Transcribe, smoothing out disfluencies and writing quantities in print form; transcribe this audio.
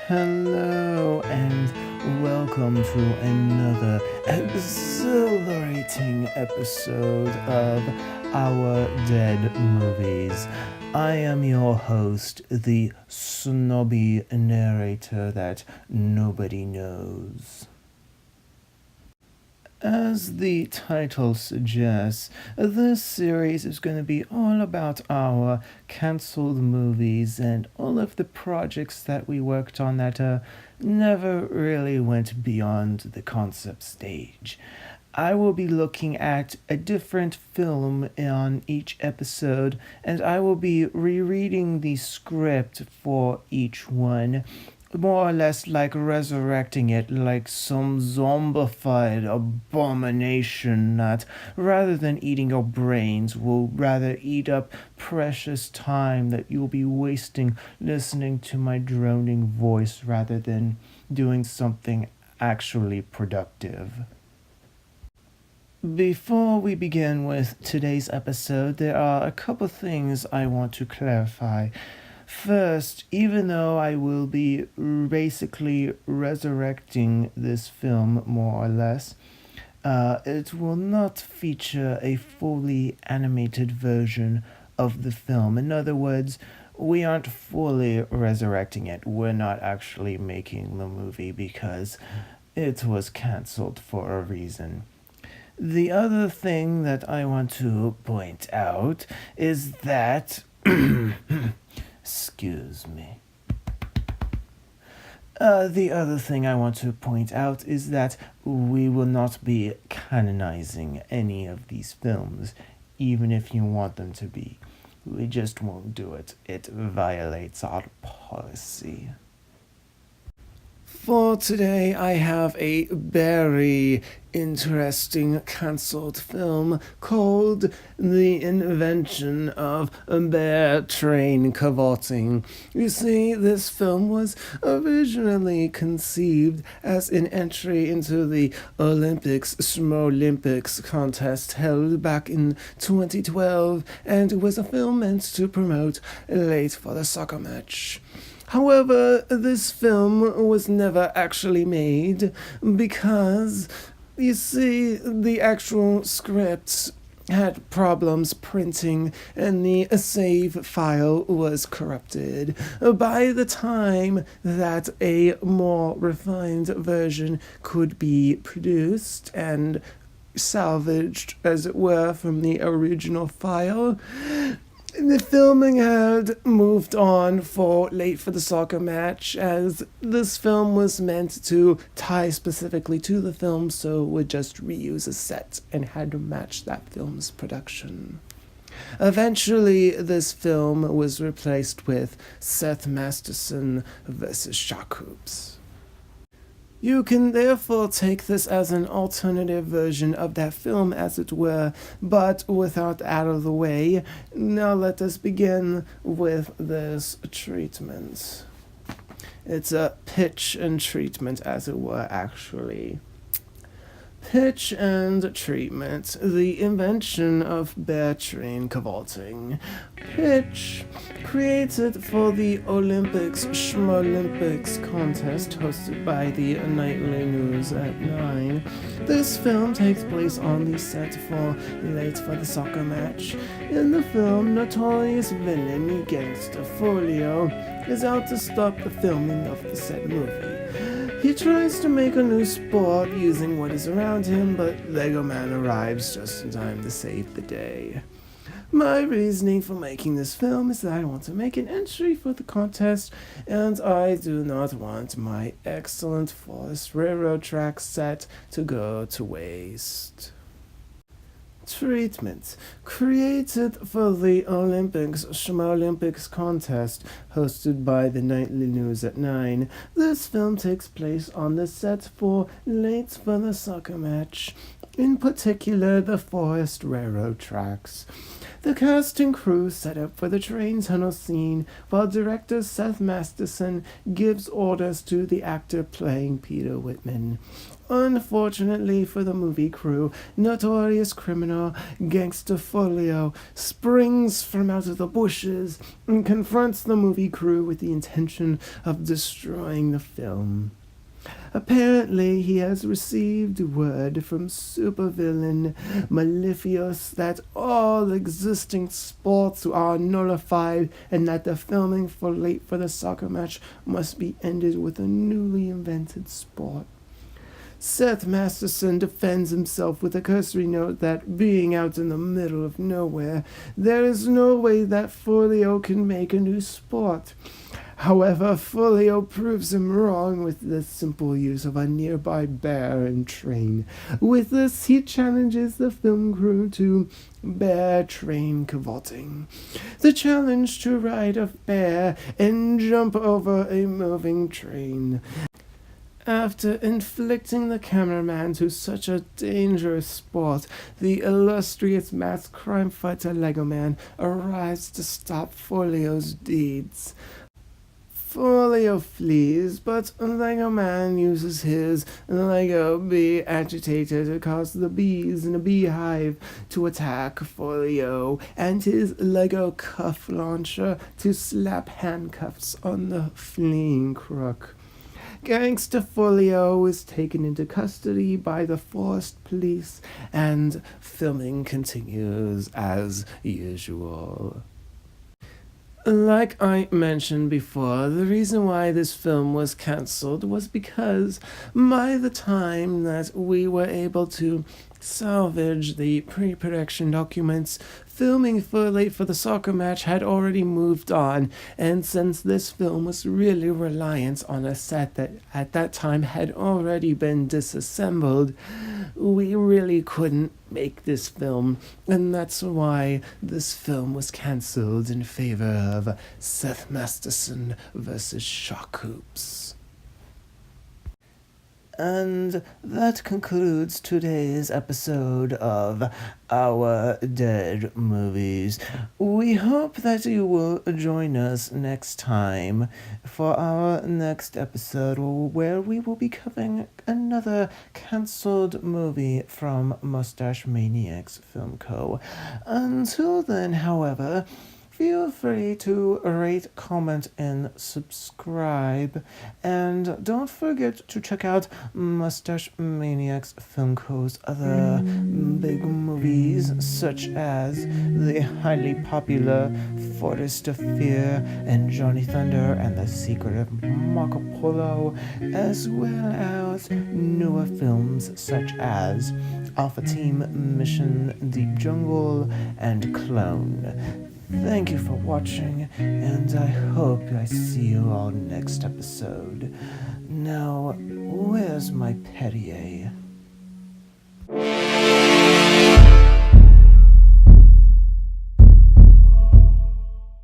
Hello and welcome to another exhilarating episode of Our Dead Movies. I am your host, the snobby narrator that nobody knows. As the title suggests, this series is going to be all about our cancelled movies and all of the projects that we worked on that never really went beyond the concept stage. I will be looking at a different film on each episode, and I will be rereading the script for each one, more or less like resurrecting it like some zombified abomination that, rather than eating your brains, will rather eat up precious time that you'll be wasting listening to my droning voice rather than doing something actually productive. Before we begin with today's episode, there are a couple things I want to clarify. First, even though I will be basically resurrecting this film more or less, it will not feature a fully animated version of the film. In other words, we aren't fully resurrecting it. We're not actually making the movie because it was cancelled for a reason. The other thing that I want to point out is that... Excuse me. The other thing I want to point out is that we will not be canonizing any of these films, even if you want them to be. We just won't do it. It violates our policy. For today, I have a very interesting cancelled film called The Invention of Bear Train Cavorting. You see, this film was originally conceived as an entry into the Schmolympics contest held back in 2012, and it was a film meant to promote Late for the Soccer Match. However, this film was never actually made because, you see, the actual script had problems printing and the save file was corrupted. By the time that a more refined version could be produced and salvaged, as it were, from the original file, the filming had moved on for Late for the Soccer Match, as this film was meant to tie specifically to the film, so it would just reuse a set and had to match that film's production. Eventually, this film was replaced with Seth Masterson vs. Shark Hoops. You can therefore take this as an alternative version of that film, as it were, but without out of the way. Now let us begin with this treatment. It's a pitch and treatment, as it were, actually. Pitch and treatment, the invention of bear train cavorting. Pitch, created for the Schmolympics contest hosted by the Nightly News at 9. This film takes place on the set for Late for the Soccer Match. In the film, notorious villain gangster Folio is out to stop the filming of the said movie. He tries to make a new sport using what is around him, but Lego Man arrives just in time to save the day. My reasoning for making this film is that I want to make an entry for the contest, and I do not want my excellent Forest Railroad track set to go to waste. Treatment, created for the Schmolympics contest hosted by the Nightly News at 9. This film takes place on the set for Late for the Soccer Match, in particular the Forest Railroad tracks. The cast and crew set up for the train tunnel scene, while director Seth Masterson gives orders to the actor playing Peter Whitman. Unfortunately for the movie crew, notorious criminal Gangster Folio springs from out of the bushes and confronts the movie crew with the intention of destroying the film. Apparently, he has received word from supervillain Malefius that all existing sports are nullified and that the filming for Late for the Soccer Match must be ended with a newly invented sport. Seth Masterson defends himself with a cursory note that, being out in the middle of nowhere, there is no way that Folio can make a new sport. However, Folio proves him wrong with the simple use of a nearby bear and train. With this, he challenges the film crew to bear train cavorting. The challenge to ride a bear and jump over a moving train. After inflicting the cameraman to such a dangerous sport, the illustrious masked crime fighter Lego Man arrives to stop Folio's deeds. Folio flees, but Lego Man uses his Lego bee agitator to cause the bees in a beehive to attack Folio, and his Lego cuff launcher to slap handcuffs on the fleeing crook. Gangster Folio is taken into custody by the forest police, and filming continues as usual. Like I mentioned before, the reason why this film was cancelled was because by the time that we were able to salvage the pre-production documents, filming for Late for the Soccer Match had already moved on, and since this film was really reliant on a set that at that time had already been disassembled, we really couldn't make this film, and that's why this film was cancelled in favor of Seth Masterson versus Shock Hoops. And that concludes today's episode of Our Dead Movies. We hope that you will join us next time for our next episode, where we will be covering another cancelled movie from Mustache Maniacs Film Co. Until then, however, feel free to rate, comment, and subscribe. And don't forget to check out Mustache Maniacs Film Co.'s other big movies, such as the highly popular Forest of Fear and Johnny Thunder and the Secret of Marco Polo, as well as newer films such as Alpha Team, Mission Deep Jungle, and Clone. Thank you for watching, and I hope I see you all next episode. Now, where's my Perrier?